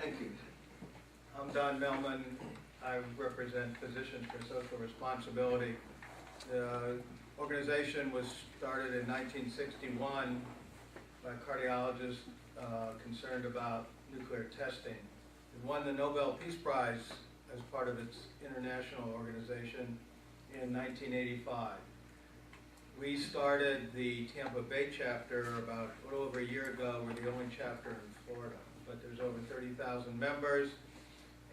Thank you. I'm Don Mellman. I represent Physicians for Social Responsibility. The organization was started in 1961 by cardiologists concerned about nuclear testing. It won the Nobel Peace Prize as part of its international organization in 1985. We started the Tampa Bay chapter about a little over a year ago. We're the only chapter in Florida, but there's over 30,000 members,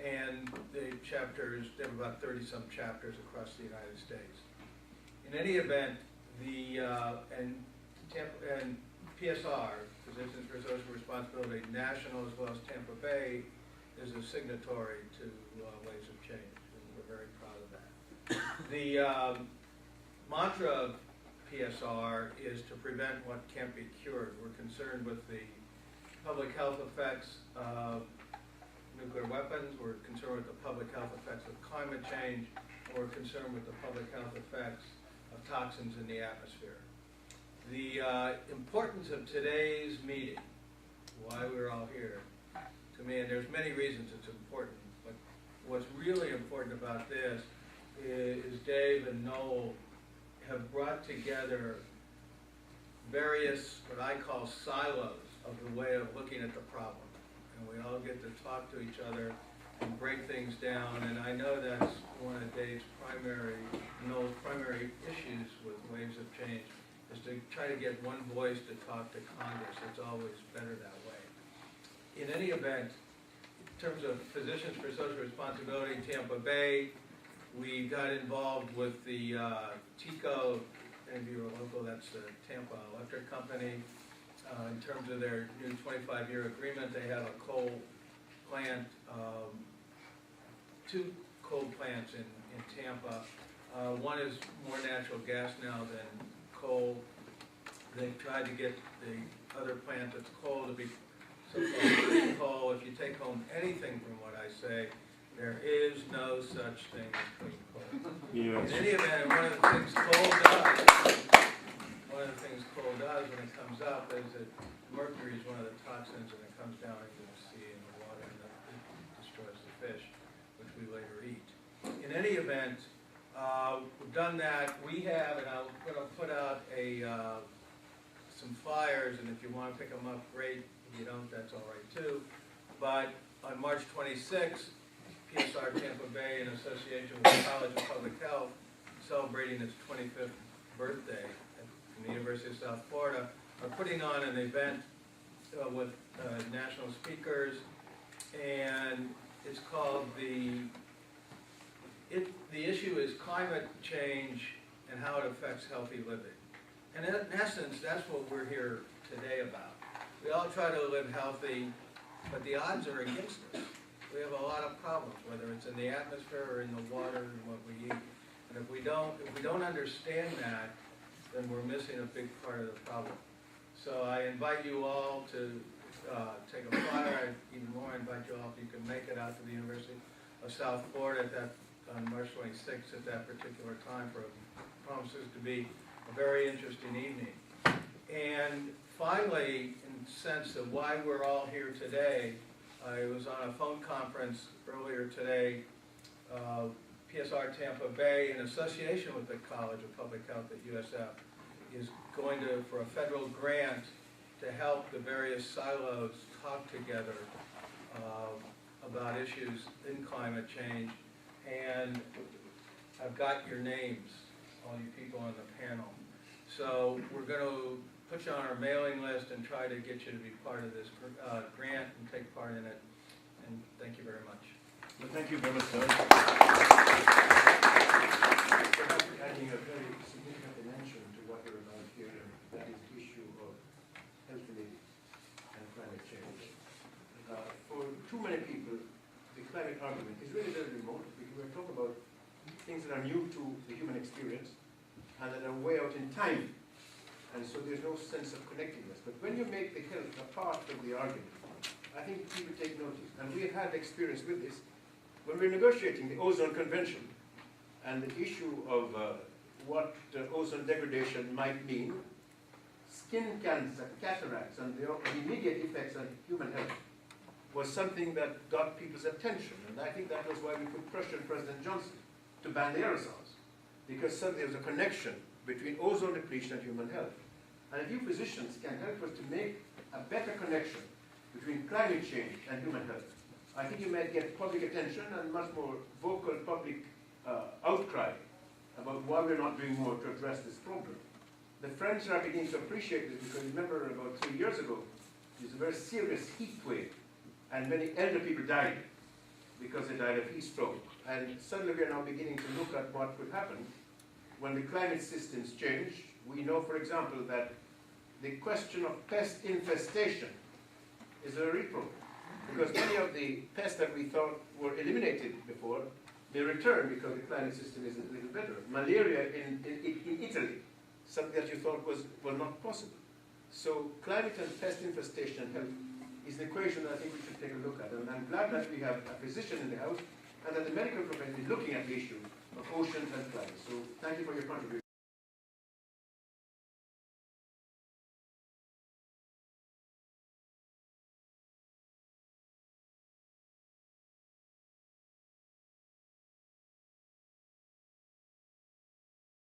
and the chapters, there are about 30-some chapters across the United States. In any event, and PSR, Physicians for Social Responsibility, national as well as Tampa Bay, is a signatory to Waves of Change, and we're very proud of that. The mantra of PSR is to prevent what can't be cured. We're concerned with the public health effects of nuclear weapons, we're concerned with the public health effects of climate change, and we're concerned with the public health effects of toxins in the atmosphere. The importance of today's meeting, why we're all here, to me, and there's many reasons it's important, but what's really important about this is Dave and Noel have brought together various, what I call silos of the way of looking at the problem. And we all get to talk to each other and break things down, and I know that's one of Dave's Noel's primary issues with Waves of Change, is to try to get one voice to talk to Congress. It's always better that way. In any event, in terms of Physicians for Social Responsibility, Tampa Bay, we got involved with the TECO, and you are local, that's the Tampa Electric Company. In terms of their new 25-year agreement, they have a coal plant, two coal plants in Tampa. One is more natural gas now than coal. They've tried to get the other plant that's coal to be so-called clean coal. If you take home anything from what I say, there is no such thing as clean coal. Yes. In any event, one of the things coal does when it comes up is that mercury is one of the toxins, and it comes down into the sea and the water, and it destroys the fish, which we later eat. In any event, we've done that. We have, and I'm going to put out some flyers, and if you want to pick them up, great. If you don't, that's all right too. But on March 26th, PSR Tampa Bay, in association with the College of Public Health, celebrating its 25th birthday from the University of South Florida, are putting on an event with national speakers, and it's called the issue is climate change and how it affects healthy living. And in essence, that's what we're here today about. We all try to live healthy, but the odds are against us. We have a lot of problems, whether it's in the atmosphere or in the water and what we eat. And if we don't understand that, then we're missing a big part of the problem. So I invite you all to take a flyer. I even more invite you all, if you can make it out to the University of South Florida on March 26th at that particular time, for what promises to be a very interesting evening. And finally, in the sense of why we're all here today, I was on a phone conference earlier today. PSR Tampa Bay, in association with the College of Public Health at USF, is going for a federal grant to help the various silos talk together about issues in climate change. And I've got your names, all you people on the panel. So we're going to put you on our mailing list and try to get you to be part of this grant and take part in it. And thank you very much. Well, thank you very much, sir. Adding a very significant dimension to what we're about here, that is the issue of health living and climate change. For too many people, the climate argument is really very remote, because we're talking about things that are new to the human experience and that are way out in time. And so there's no sense of connectedness. But when you make the health a part of the argument, I think people take notice. And we have had experience with this when we're negotiating the Ozone Convention and the issue of what ozone degradation might mean, skin cancer, cataracts, and the immediate effects on human health. was something that got people's attention. And I think that was why we put pressure on President Johnson to ban the aerosols. Because suddenly there was a connection between ozone depletion and human health. And if you physicians can help us to make a better connection between climate change and human health, I think you might get public attention and much more vocal public outcry about why we're not doing more to address this problem. The French are beginning to appreciate this because remember about 3 years ago, there was a very serious heat wave and many elder people died because they died of heat stroke. And suddenly we are now beginning to look at what could happen when the climate systems change. We know, for example, that the question of pest infestation is a real problem because many of the pests that we thought were eliminated before may return because the climate system is a little better. Malaria in Italy, something that you thought was not possible. So climate and pest infestation and health is an equation that I think we should take a look at. And I'm glad that we have a physician in the House and that the medical profession is looking at the issue of oceans and climate. So thank you for your contribution.